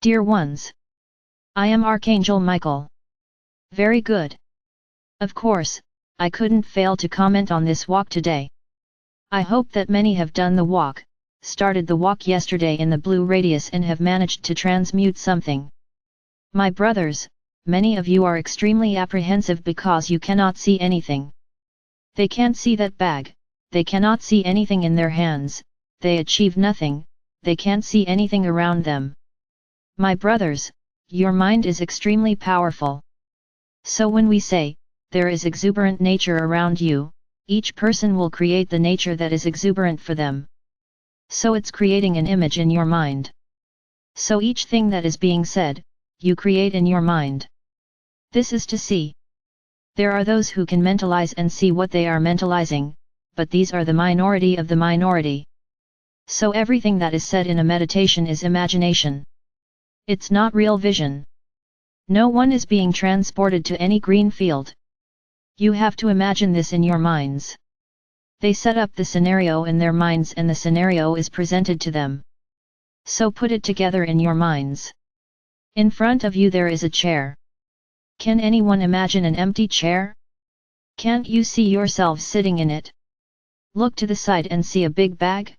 Dear ones, I am Archangel Michael. Very good. Of course, I couldn't fail to comment on this walk today. I hope that many have done the walk, started the walk yesterday in the blue radius and have managed to transmute something. My brothers, many of you are extremely apprehensive because you cannot see anything. They can't see that bag, they cannot see anything in their hands, they achieve nothing, they can't see anything around them. My brothers, your mind is extremely powerful. So when we say, there is exuberant nature around you, each person will create the nature that is exuberant for them. So it's creating an image in your mind. So each thing that is being said, you create in your mind. This is to see. There are those who can mentalize and see what they are mentalizing, but these are the minority of the minority. So everything that is said in a meditation is imagination. It's not real vision. No one is being transported to any green field. You have to imagine this in your minds. They set up the scenario in their minds and the scenario is presented to them. So put it together in your minds. In front of you there is a chair. Can anyone imagine an empty chair? Can't you see yourselves sitting in it? Look to the side and see a big bag?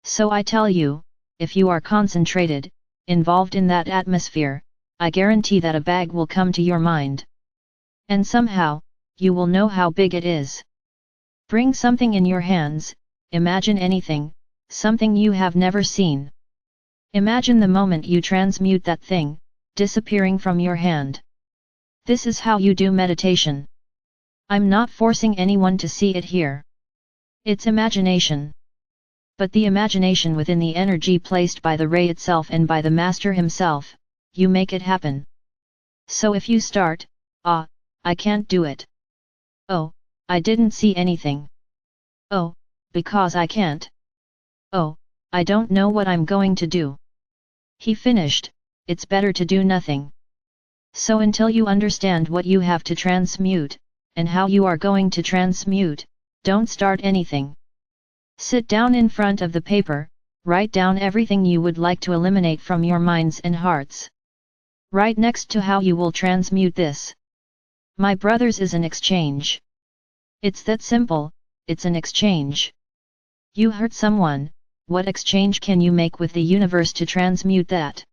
So I tell you, if you are concentrated, involved in that atmosphere, I guarantee that a bag will come to your mind. And somehow, you will know how big it is. Bring something in your hands, imagine anything, something you have never seen. Imagine the moment you transmute that thing, disappearing from your hand. This is how you do meditation. I'm not forcing anyone to see it here. It's imagination. But the imagination within the energy placed by the ray itself and by the master himself, you make it happen. So if you start, I can't do it. Oh, I didn't see anything. Oh, because I can't. Oh, I don't know what I'm going to do. He finished, it's better to do nothing. So until you understand what you have to transmute, and how you are going to transmute, don't start anything. Sit down in front of the paper, write down everything you would like to eliminate from your minds and hearts. Right next to how you will transmute this. My brothers, is an exchange. It's that simple, it's an exchange. You hurt someone, what exchange can you make with the universe to transmute that?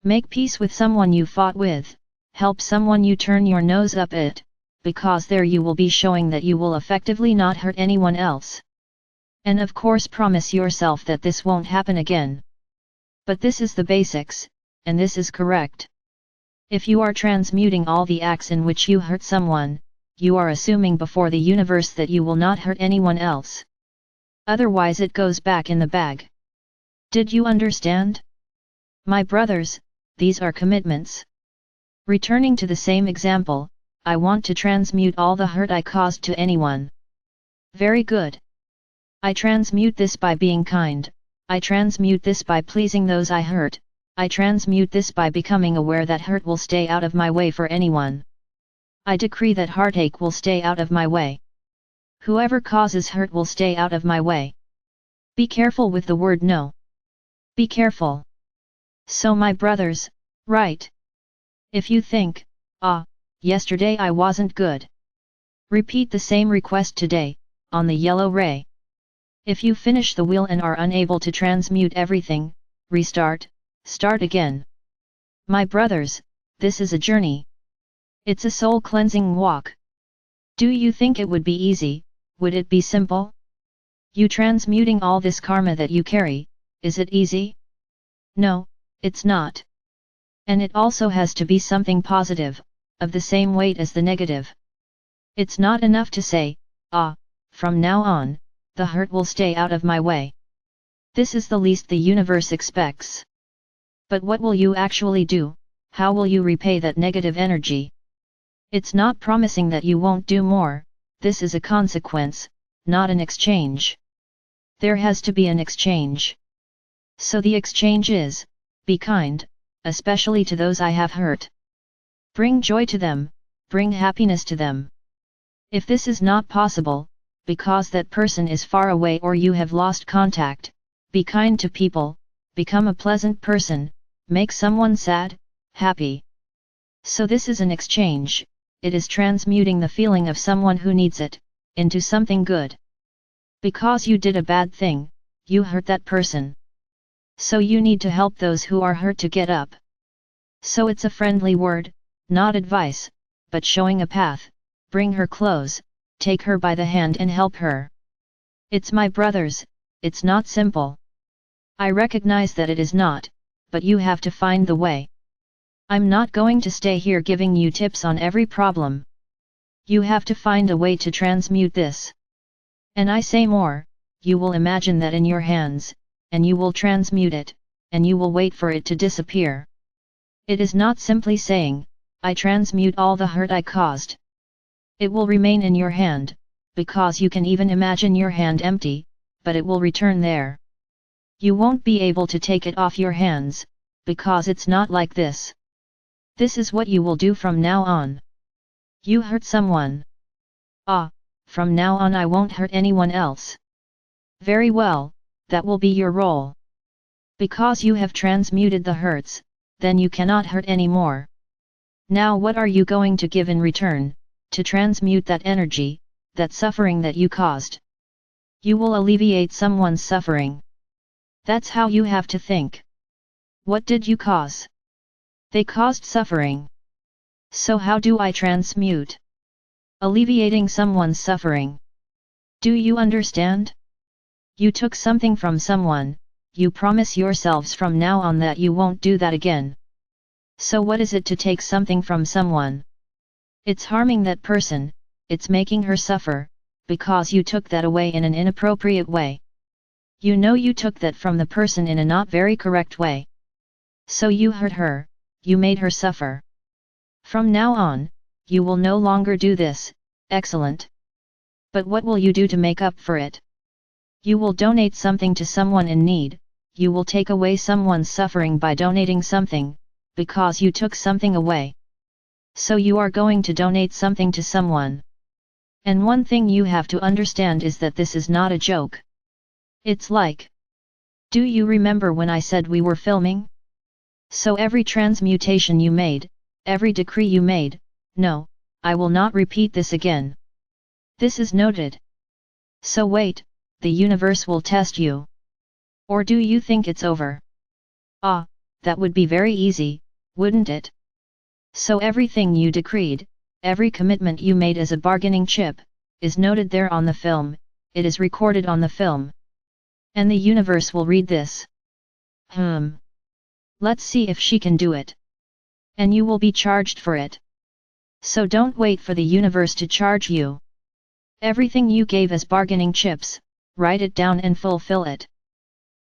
Make peace with someone you fought with, help someone you turn your nose up at, because there you will be showing that you will effectively not hurt anyone else. And of course promise yourself that this won't happen again. But this is the basics, and this is correct. If you are transmuting all the acts in which you hurt someone, you are assuming before the universe that you will not hurt anyone else. Otherwise it goes back in the bag. Did you understand? My brothers, these are commitments. Returning to the same example, I want to transmute all the hurt I caused to anyone. Very good. I transmute this by being kind, I transmute this by pleasing those I hurt, I transmute this by becoming aware that hurt will stay out of my way for anyone. I decree that heartache will stay out of my way. Whoever causes hurt will stay out of my way. Be careful with the word no. Be careful. So my brothers, right. If you think, yesterday I wasn't good. Repeat the same request today, on the yellow ray. If you finish the wheel and are unable to transmute everything, restart, start again. My brothers, this is a journey. It's a soul cleansing walk. Do you think it would be easy? Would it be simple? You transmuting all this karma that you carry, is it easy? No, it's not. And it also has to be something positive, of the same weight as the negative. It's not enough to say, from now on, the hurt will stay out of my way. This is the least the universe expects. But what will you actually do? How will you repay that negative energy? It's not promising that you won't do more, this is a consequence, not an exchange. There has to be an exchange. So the exchange is, be kind, especially to those I have hurt. Bring joy to them, bring happiness to them. If this is not possible, because that person is far away or you have lost contact, be kind to people, become a pleasant person, make someone sad, happy. So this is an exchange, it is transmuting the feeling of someone who needs it, into something good. Because you did a bad thing, you hurt that person. So you need to help those who are hurt to get up. So it's a friendly word, not advice, but showing a path, bring her close, take her by the hand and help her. It's my brothers, it's not simple. I recognize that it is not, but you have to find the way. I'm not going to stay here giving you tips on every problem. You have to find a way to transmute this. And I say more, you will imagine that in your hands, and you will transmute it, and you will wait for it to disappear. It is not simply saying, I transmute all the hurt I caused. It will remain in your hand, because you can even imagine your hand empty, but it will return there. You won't be able to take it off your hands, because it's not like this. This is what you will do from now on. You hurt someone. From now on I won't hurt anyone else. Very well, that will be your role. Because you have transmuted the hurts, then you cannot hurt anymore. Now what are you going to give in return, to transmute that energy, that suffering that you caused? You will alleviate someone's suffering. That's how you have to think. What did you cause? They caused suffering. So how do I transmute? Alleviating someone's suffering. Do you understand? You took something from someone, you promise yourselves from now on that you won't do that again. So what is it to take something from someone? It's harming that person, it's making her suffer, because you took that away in an inappropriate way. You know you took that from the person in a not very correct way. So you hurt her, you made her suffer. From now on, you will no longer do this, excellent. But what will you do to make up for it? You will donate something to someone in need, you will take away someone's suffering by donating something, because you took something away. So you are going to donate something to someone. And one thing you have to understand is that this is not a joke. It's like, do you remember when I said we were filming? So every transmutation you made, every decree you made, no, I will not repeat this again. This is noted. So wait, the universe will test you. Or do you think it's over? That would be very easy, wouldn't it? So everything you decreed, every commitment you made as a bargaining chip, is noted there on the film, it is recorded on the film. And the universe will read this. Let's see if she can do it. And you will be charged for it. So don't wait for the universe to charge you. Everything you gave as bargaining chips, write it down and fulfill it.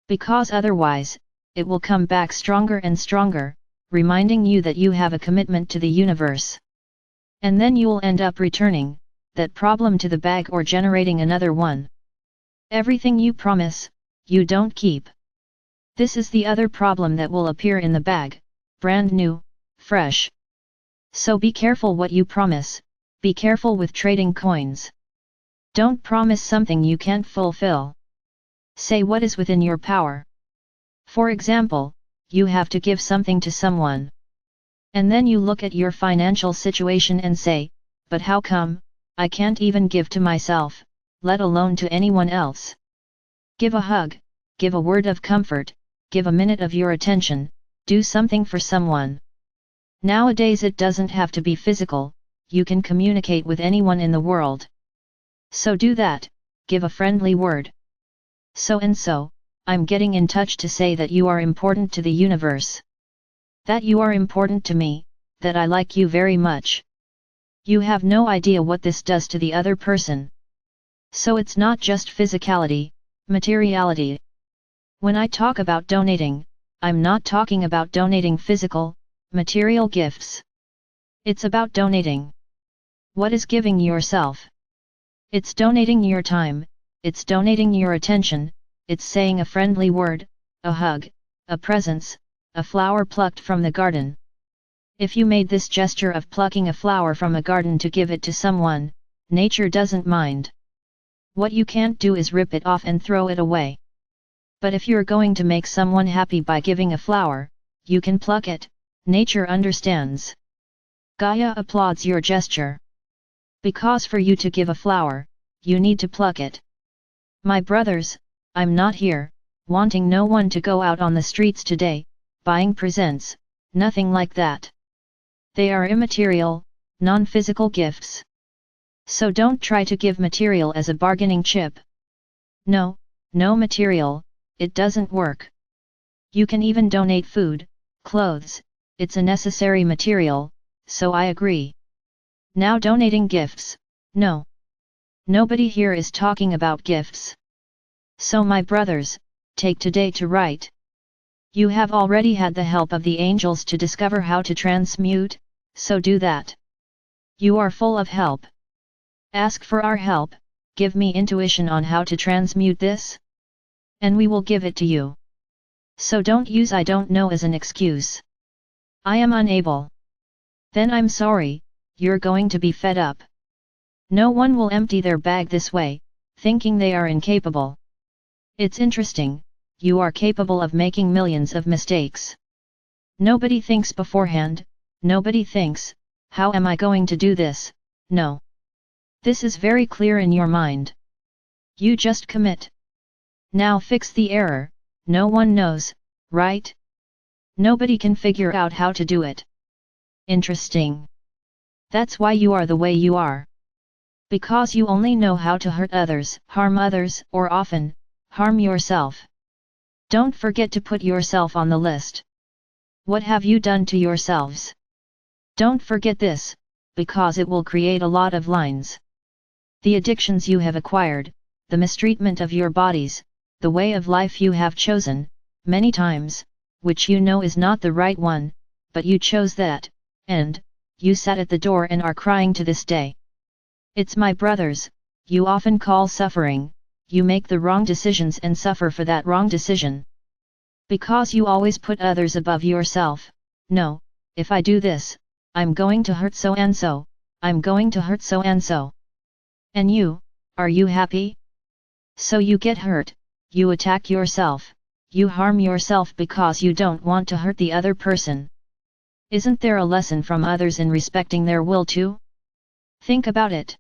Because otherwise, it will come back stronger and stronger, reminding you that you have a commitment to the universe. And then you'll end up returning that problem to the bag or generating another one. Everything you promise, you don't keep. This is the other problem that will appear in the bag, brand new, fresh. So be careful what you promise, be careful with trading coins. Don't promise something you can't fulfill. Say what is within your power. For example, you have to give something to someone. And then you look at your financial situation and say, but how come, I can't even give to myself, let alone to anyone else. Give a hug, give a word of comfort, give a minute of your attention, do something for someone. Nowadays it doesn't have to be physical, you can communicate with anyone in the world. So do that, give a friendly word. So and so, I'm getting in touch to say that you are important to the universe. That you are important to me, that I like you very much. You have no idea what this does to the other person. So it's not just physicality, materiality. When I talk about donating, I'm not talking about donating physical, material gifts. It's about donating. What is giving yourself? It's donating your time, it's donating your attention, it's saying a friendly word, a hug, a presence, a flower plucked from the garden. If you made this gesture of plucking a flower from a garden to give it to someone, nature doesn't mind. What you can't do is rip it off and throw it away. But if you're going to make someone happy by giving a flower, you can pluck it, nature understands. Gaia applauds your gesture. Because for you to give a flower, you need to pluck it. My brothers, I'm not here, wanting no one to go out on the streets today, buying presents, nothing like that. They are immaterial, non-physical gifts. So don't try to give material as a bargaining chip. No, no material, it doesn't work. You can even donate food, clothes, it's a necessary material, so I agree. Now donating gifts, no. Nobody here is talking about gifts. So my brothers, take today to write. You have already had the help of the angels to discover how to transmute, so do that. You are full of help. Ask for our help, give me intuition on how to transmute this. And we will give it to you. So don't use I don't know as an excuse. I am unable. Then I'm sorry, you're going to be fed up. No one will empty their bag this way, thinking they are incapable. It's interesting, you are capable of making millions of mistakes. Nobody thinks beforehand, nobody thinks, how am I going to do this? No. This is very clear in your mind. You just commit. Now fix the error, no one knows, right? Nobody can figure out how to do it. Interesting. That's why you are the way you are. Because you only know how to hurt others, harm others, or often, harm yourself. Don't forget to put yourself on the list. What have you done to yourselves? Don't forget this, because it will create a lot of lines. The addictions you have acquired, the mistreatment of your bodies, the way of life you have chosen, many times, which you know is not the right one, but you chose that, and, you sat at the door and are crying to this day. It's my brothers, you often call suffering, you make the wrong decisions and suffer for that wrong decision. Because you always put others above yourself. No, if I do this, I'm going to hurt so and so, I'm going to hurt so and so. And you, are you happy? So you get hurt, you attack yourself, you harm yourself because you don't want to hurt the other person. Isn't there a lesson from others in respecting their will too? Think about it.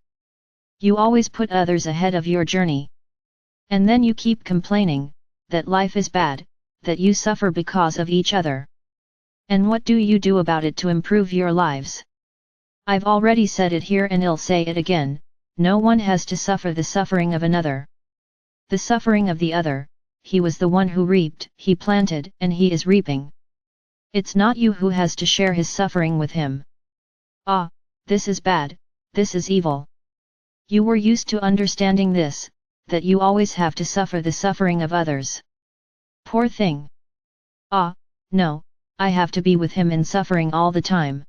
You always put others ahead of your journey. And then you keep complaining, that life is bad, that you suffer because of each other. And what do you do about it to improve your lives? I've already said it here and I'll say it again, no one has to suffer the suffering of another. The suffering of the other, he was the one who reaped, he planted, and he is reaping. It's not you who has to share his suffering with him. Ah, this is bad, this is evil. You were used to understanding this, that you always have to suffer the suffering of others. Poor thing. Ah, no, I have to be with him in suffering all the time.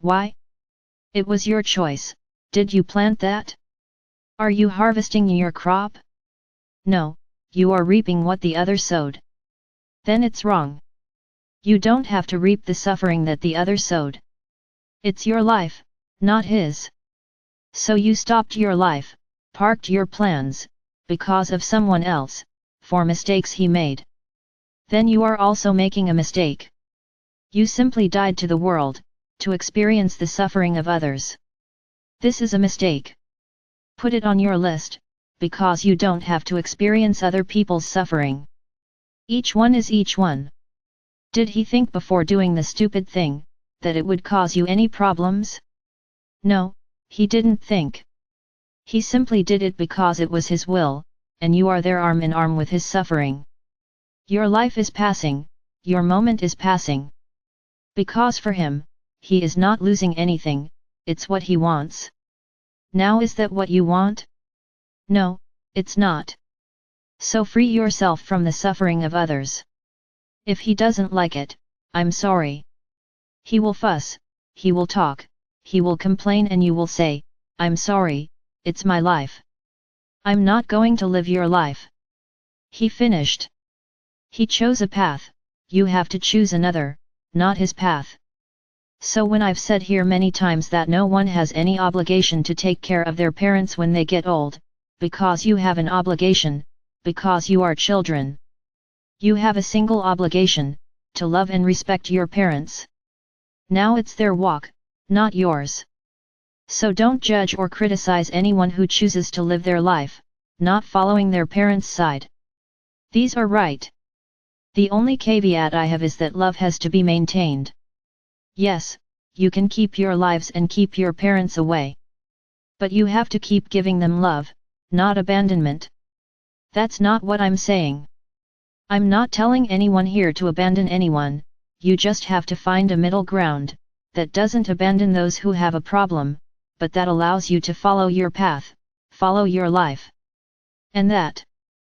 Why? It was your choice, did you plant that? Are you harvesting your crop? No, you are reaping what the other sowed. Then it's wrong. You don't have to reap the suffering that the other sowed. It's your life, not his. So you stopped your life, parked your plans, because of someone else, for mistakes he made. Then you are also making a mistake. You simply died to the world, to experience the suffering of others. This is a mistake. Put it on your list, because you don't have to experience other people's suffering. Each one is each one. Did he think before doing the stupid thing, that it would cause you any problems? No, he didn't think. He simply did it because it was his will, and you are there arm in arm with his suffering. Your life is passing, your moment is passing. Because for him, he is not losing anything, it's what he wants. Now is that what you want? No, it's not. So free yourself from the suffering of others. If he doesn't like it, I'm sorry. He will fuss, he will talk, he will complain and you will say, I'm sorry, it's my life. I'm not going to live your life. He finished. He chose a path, you have to choose another, not his path. So when I've said here many times that no one has any obligation to take care of their parents when they get old, because you have an obligation, because you are children. You have a single obligation, to love and respect your parents. Now it's their walk, not yours. So don't judge or criticize anyone who chooses to live their life, not following their parents' side. These are right. The only caveat I have is that love has to be maintained. Yes, you can keep your lives and keep your parents away. But you have to keep giving them love, not abandonment. That's not what I'm saying. I'm not telling anyone here to abandon anyone, you just have to find a middle ground, that doesn't abandon those who have a problem, but that allows you to follow your path, follow your life. And that